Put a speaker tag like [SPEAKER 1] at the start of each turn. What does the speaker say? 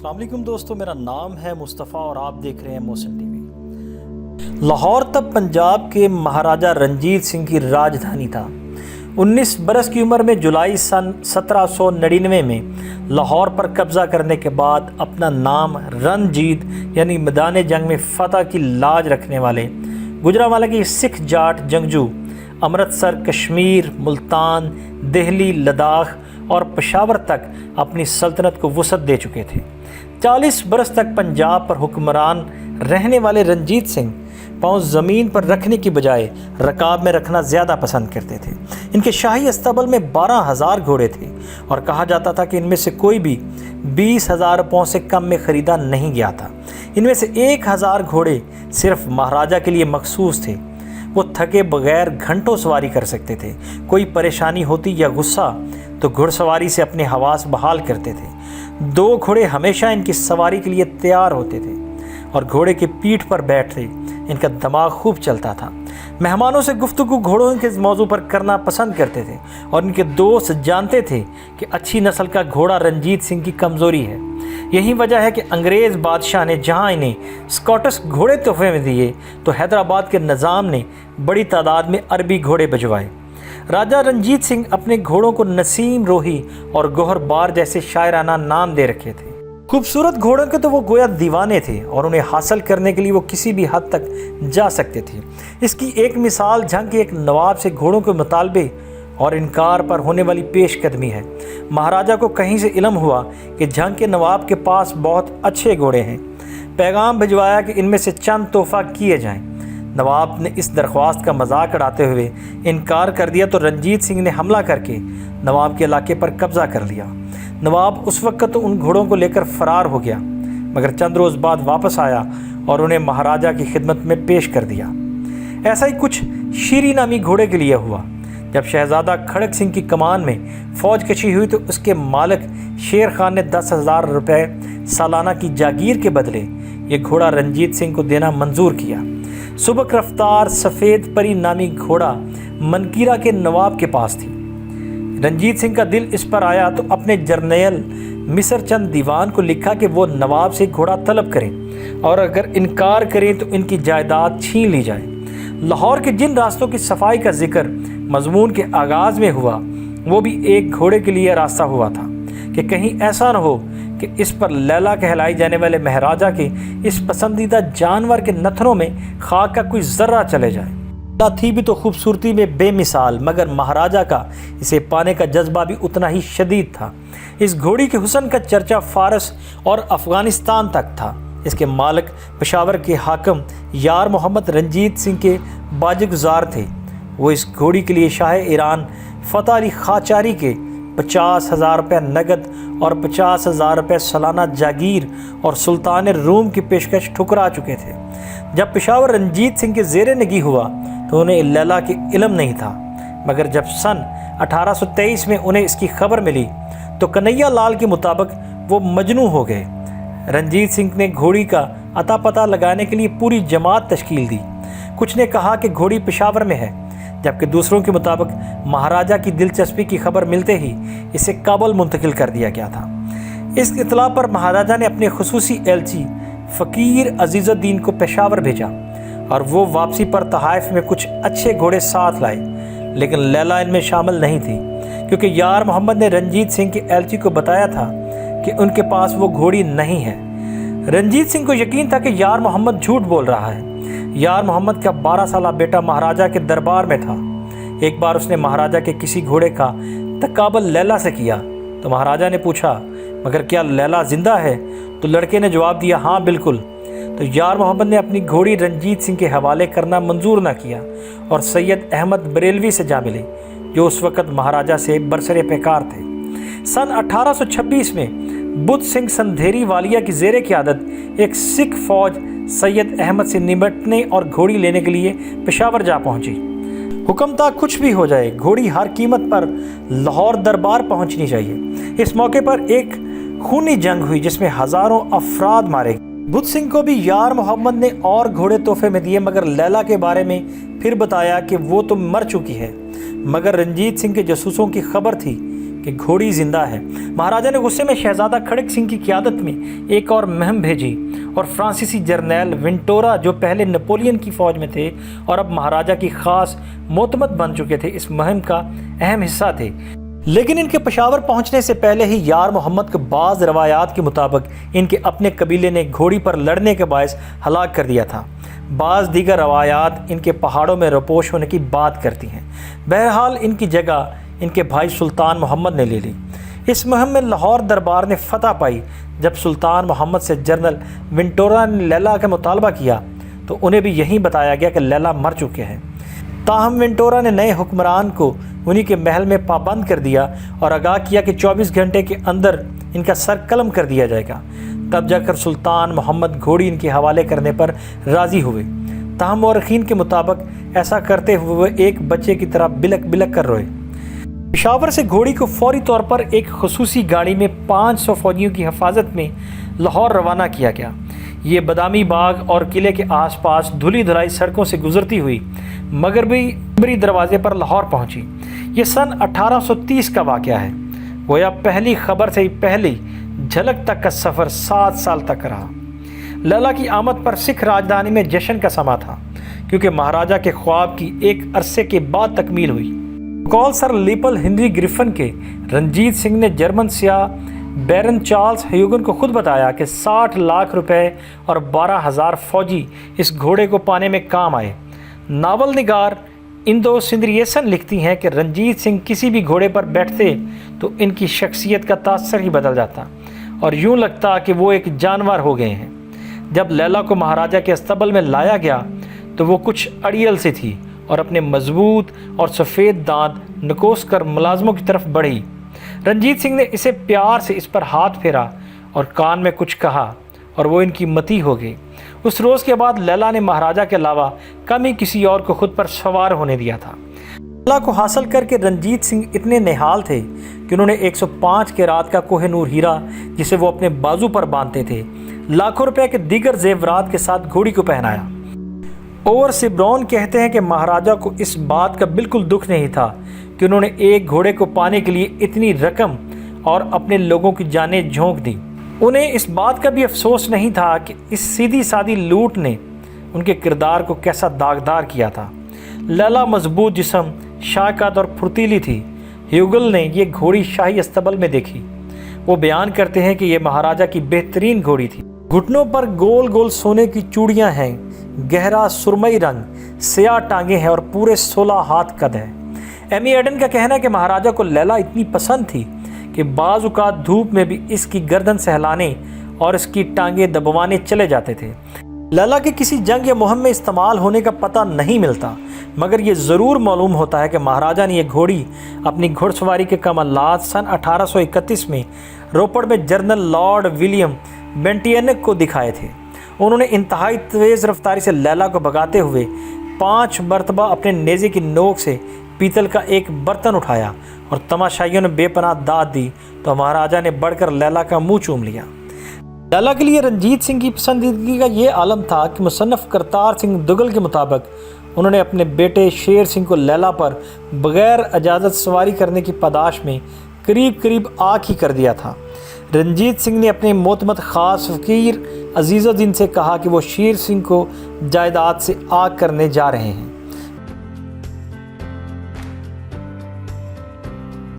[SPEAKER 1] السلام علیکم دوستو، میرا نام ہے مصطفیٰ اور آپ دیکھ رہے ہیں موسن ٹی وی۔ لاہور تب پنجاب کے مہاراجہ رنجیت سنگھ کی راجدھانی تھا۔ 19 برس کی عمر میں جولائی سن 1799 میں لاہور پر قبضہ کرنے کے بعد اپنا نام رنجیت یعنی میدان جنگ میں فتح کی لاج رکھنے والے گجرانوالہ کے سکھ جاٹ جنگجو امرتسر، کشمیر، ملتان، دہلی، لداخ اور پشاور تک اپنی سلطنت کو وسعت دے چکے تھے۔ 40 برس تک پنجاب پر حکمران رہنے والے رنجیت سنگھ پاؤں زمین پر رکھنے کی بجائے رکاب میں رکھنا زیادہ پسند کرتے تھے۔ ان کے شاہی استبل میں 12,000 گھوڑے تھے اور کہا جاتا تھا کہ ان میں سے کوئی بھی 20,000 پاؤں سے کم میں خریدا نہیں گیا تھا۔ ان میں سے 1,000 گھوڑے صرف مہاراجہ کے لیے مخصوص تھے۔ وہ تھکے بغیر گھنٹوں سواری کر سکتے تھے۔ کوئی پریشانی ہوتی یا غصہ تو گھڑ سواری سے اپنے حواس بحال کرتے تھے۔ 2 گھوڑے ہمیشہ ان کی سواری کے لیے تیار ہوتے تھے اور گھوڑے کی پیٹھ پر بیٹھتے ان کا دماغ خوب چلتا تھا۔ مہمانوں سے گفتگو گھوڑوں کے موضوع پر کرنا پسند کرتے تھے اور ان کے دوست جانتے تھے کہ اچھی نسل کا گھوڑا رنجیت سنگھ کی کمزوری ہے۔ یہی وجہ ہے کہ انگریز بادشاہ نے جہاں انہیں اسکاٹش گھوڑے تحفے میں دیے تو حیدرآباد کے نظام نے بڑی تعداد میں عربی گھوڑے بھجوائے۔ راجہ رنجیت سنگھ اپنے گھوڑوں کو نسیم، روحی اور گوہر بار جیسے شاعرانہ نام دے رکھے تھے۔ خوبصورت گھوڑوں کے تو وہ گویا دیوانے تھے اور انہیں حاصل کرنے کے لیے وہ کسی بھی حد تک جا سکتے تھے۔ اس کی ایک مثال جنگ کے ایک نواب سے گھوڑوں کے مطالبے اور انکار پر ہونے والی پیش قدمی ہے۔ مہاراجہ کو کہیں سے علم ہوا کہ جنگ کے نواب کے پاس بہت اچھے گھوڑے ہیں۔ پیغام بھجوایا کہ ان میں سے چند تحفہ کیے جائیں۔ نواب نے اس درخواست کا مذاق اڑاتے ہوئے انکار کر دیا تو رنجیت سنگھ نے حملہ کر کے نواب کے علاقے پر قبضہ کر لیا۔ نواب اس وقت تو ان گھوڑوں کو لے کر فرار ہو گیا، مگر چند روز بعد واپس آیا اور انہیں مہاراجہ کی خدمت میں پیش کر دیا۔ ایسا ہی کچھ شیری نامی گھوڑے کے لیے ہوا۔ جب شہزادہ کھڑک سنگھ کی کمان میں فوج کشی ہوئی تو اس کے مالک شیر خان نے 10,000 روپے سالانہ کی جاگیر کے بدلے یہ گھوڑا رنجیت سنگھ کو دینا منظور کیا۔ سبک رفتار سفید پری نامی گھوڑا منکیرا کے نواب کے پاس تھی۔ رنجیت سنگھ کا دل اس پر آیا تو اپنے جرنیل مصر چند دیوان کو لکھا کہ وہ نواب سے گھوڑا طلب کریں اور اگر انکار کریں تو ان کی جائیداد چھین لی جائے۔ لاہور کے جن راستوں کی صفائی کا ذکر مضمون کے آغاز میں ہوا وہ بھی ایک گھوڑے کے لیے راستہ ہوا تھا کہ کہیں ایسا نہ ہو کہ اس پر لیلا کہلائی جانے والے مہاراجہ کے اس پسندیدہ جانور کے نتھنوں میں خاک کا کوئی ذرہ چلے جائے۔ تھی بھی تو خوبصورتی میں بے مثال، مگر مہاراجہ کا اسے پانے کا جذبہ بھی اتنا ہی شدید تھا۔ اس گھوڑی کے حسن کا چرچا فارس اور افغانستان تک تھا۔ اس کے مالک پشاور کے حاکم یار محمد رنجیت سنگھ کے باج گزار تھے۔ وہ اس گھوڑی کے لیے شاہ ایران فتح علی قاجاری کے 50,000 روپے نقد اور 50,000 روپے سالانہ جاگیر اور سلطان روم کی پیشکش ٹھکرا چکے تھے۔ جب پشاور رنجیت سنگھ کے زیر نگی ہوا تو انہیں لیلا کے علم نہیں تھا، مگر جب سن 1823 میں انہیں اس کی خبر ملی تو کنہیا لال کے مطابق وہ مجنوں ہو گئے۔ رنجیت سنگھ نے گھوڑی کا اتا پتہ لگانے کے لیے پوری جماعت تشکیل دی۔ کچھ نے کہا کہ گھوڑی پشاور میں ہے، جبکہ دوسروں کے مطابق مہاراجہ کی دلچسپی کی خبر ملتے ہی اسے کابل منتقل کر دیا گیا تھا۔ اس اطلاع پر مہاراجہ نے اپنے خصوصی ایلچی فقیر عزیز الدین کو پشاور بھیجا اور وہ واپسی پر تحائف میں کچھ اچھے گھوڑے ساتھ لائے، لیکن لیلا ان میں شامل نہیں تھی، کیونکہ یار محمد نے رنجیت سنگھ کے ایلچی کو بتایا تھا کہ ان کے پاس وہ گھوڑی نہیں ہے۔ رنجیت سنگھ کو یقین تھا کہ یار محمد جھوٹ بول رہا ہے۔ یار محمد کا 12 سالہ بیٹا مہاراجہ کے دربار میں تھا۔ ایک بار اس نے مہاراجہ کے کسی گھوڑے کا تقابل لیلا سے کیا تو مہاراجہ نے پوچھا، مگر کیا لیلا زندہ ہے؟ تو لڑکے نے جواب دیا، ہاں بالکل۔ تو یار محمد نے اپنی گھوڑی رنجیت سنگھ کے حوالے کرنا منظور نہ کیا اور سید احمد بریلوی سے جا ملے، جو اس وقت مہاراجہ سے برسر پیکار تھے۔ سن 1826 میں بدھ سنگھ سندھیری والیہ کی زیر قیادت ایک سکھ فوج سید احمد سے نمٹنے اور گھوڑی لینے کے لیے پشاور جا پہنچی۔ حکم تھا کچھ بھی ہو جائے، گھوڑی ہر قیمت پر لاہور دربار پہنچنی چاہیے۔ اس موقع پر ایک خونی جنگ ہوئی جس میں ہزاروں افراد مارے گئے۔ بدھ سنگھ کو بھی یار محمد نے اور گھوڑے تحفے میں دیے، مگر لیلا کے بارے میں پھر بتایا کہ وہ تو مر چکی ہے۔ مگر رنجیت سنگھ کے جاسوسوں کی خبر تھی کہ گھوڑی زندہ ہے۔ مہاراجا نے غصے میں شہزادہ کھڑک سنگھ کی قیادت میں ایک اور مہم بھیجی اور فرانسیسی جرنیل ونٹورا جو پہلے نپولین کی فوج میں تھے اور اب مہاراجا کی خاص معتمد بن چکے تھے، اس مہم کا اہم حصہ تھے۔ لیکن ان کے پشاور پہنچنے سے پہلے ہی یار محمد کو بعض روایات کے مطابق ان کے اپنے قبیلے نے گھوڑی پر لڑنے کے باعث ہلاک کر دیا تھا۔ بعض دیگر روایات ان کے پہاڑوں میں روپوش ہونے کی بات کرتی ہیں۔ بہرحال ان کی جگہ ان کے بھائی سلطان محمد نے لے لی۔ اس مہم میں لاہور دربار نے فتح پائی۔ جب سلطان محمد سے جنرل ونٹورا نے لیلا کا مطالبہ کیا تو انہیں بھی یہی بتایا گیا کہ لیلا مر چکے ہیں۔ تاہم ونٹورا نے نئے حکمران کو انہی کے محل میں پابند کر دیا اور آگاہ کیا کہ 24 گھنٹے کے اندر ان کا سر قلم کر دیا جائے گا۔ تب جا کر سلطان محمد گھوڑی ان کے حوالے کرنے پر راضی ہوئے۔ تاہم مورخین کے مطابق ایسا کرتے ہوئے وہ ایک بچے کی طرح بلک بلک کر روئے۔ پشاور سے گھوڑی کو فوری طور پر ایک خصوصی گاڑی میں 500 فوجیوں کی حفاظت میں لاہور روانہ کیا گیا۔ یہ بادامی باغ اور قلعے کے آس پاس دھلی دھلائی سڑکوں سے گزرتی ہوئی مغربی دروازے پر لاہور پہنچی۔ یہ سن 1830 کا واقعہ ہے۔ گویا پہلی خبر سے ہی پہلی جھلک تک کا سفر 7 سال تک رہا۔ لیلا کی آمد پر سکھ راجدھانی میں جشن کا سما تھا، کیونکہ مہاراجا کے خواب کی ایک عرصے کے بعد تکمیل ہوئی۔ قول سر لیپل ہنری گریفن کے رنجیت سنگھ نے جرمن سیاح بیرن چارلز ہیوگن کو خود بتایا کہ 60 لاکھ روپے اور 12,000 فوجی اس گھوڑے کو پانے میں کام آئے۔ ناول نگار اندو سندریسن لکھتی ہیں کہ رنجیت سنگھ کسی بھی گھوڑے پر بیٹھتے تو ان کی شخصیت کا تاثر ہی بدل جاتا اور یوں لگتا کہ وہ ایک جانور ہو گئے ہیں۔ جب لیلا کو مہاراجا کے استبل میں لایا گیا تو وہ کچھ اڑیل سی تھی اور اپنے مضبوط اور سفید دانت نکوس کر ملازموں کی طرف بڑھی۔ رنجیت سنگھ نے اسے پیار سے اس پر ہاتھ پھیرا اور کان میں کچھ کہا اور وہ ان کی متی ہو گئی۔ اس روز کے بعد لیلا نے مہاراجا کے علاوہ کم ہی کسی اور کو خود پر سوار ہونے دیا تھا۔ لیلا کو حاصل کر کے رنجیت سنگھ اتنے نہال تھے کہ انہوں نے 105 کے رات کا کوہ نور ہیرا جسے وہ اپنے بازو پر باندھتے تھے لاکھوں روپے کے دیگر زیورات کے ساتھ گھوڑی کو پہنایا۔ اوور سبرون کہتے ہیں کہ مہاراجا کو اس بات کا بالکل دکھ نہیں تھا کہ انہوں نے ایک گھوڑے کو پانے کے لیے اتنی رقم اور اپنے لوگوں کی جانیں جھونک دی۔ انہیں اس بات کا بھی افسوس نہیں تھا کہ اس سیدھی سادی لوٹ نے ان کے کردار کو کیسا داغدار کیا تھا۔ لیلا مضبوط جسم، شائقات اور پھرتیلی تھی۔ ہیوگل نے یہ گھوڑی شاہی استبل میں دیکھی۔ وہ بیان کرتے ہیں کہ یہ مہاراجا کی بہترین گھوڑی تھی۔ گھٹنوں پر گول گول سونے کی چوڑیاں ہیں، گہرا سرمئی رنگ، سیاہ ٹانگیں ہیں اور پورے 16 ہاتھ قد ہے۔ ایمی ایڈن کا کہنا ہے کہ مہاراجا کو لیلا اتنی پسند تھی کہ بعض اوقات دھوپ میں بھی اس کی گردن سہلانے اور اس کی ٹانگیں دبوانے چلے جاتے تھے۔ لیلا کے کسی جنگ یا مہم میں استعمال ہونے کا پتہ نہیں ملتا، مگر یہ ضرور معلوم ہوتا ہے کہ مہاراجا نے یہ گھوڑی اپنی گھڑ سواری کے کمالات سن 1831 میں روپڑ میں جنرل لارڈ ولیم بینٹینک کو دکھائے تھے۔ انہوں نے انتہائی تیز رفتاری سے لیلا کو بھگاتے ہوئے 5 مرتبہ اپنے نیزے کی نوک سے پیتل کا ایک برتن اٹھایا اور تماشائیوں نے بے پناہ داد دی تو مہاراجا نے بڑھ کر لیلا کا منہ چوم لیا۔ لیلا کے لیے رنجیت سنگھ کی پسندیدگی کا یہ عالم تھا کہ مصنف کرتار سنگھ دگل کے مطابق انہوں نے اپنے بیٹے شیر سنگھ کو لیلا پر بغیر اجازت سواری کرنے کی پاداش میں قریب آنکھ ہی کر دیا تھا۔ رنجیت سنگھ نے اپنے معتمد خاص فقیر عزیز الدین سے کہا کہ وہ شیر سنگھ کو جائیداد سے آگ کرنے جا رہے ہیں۔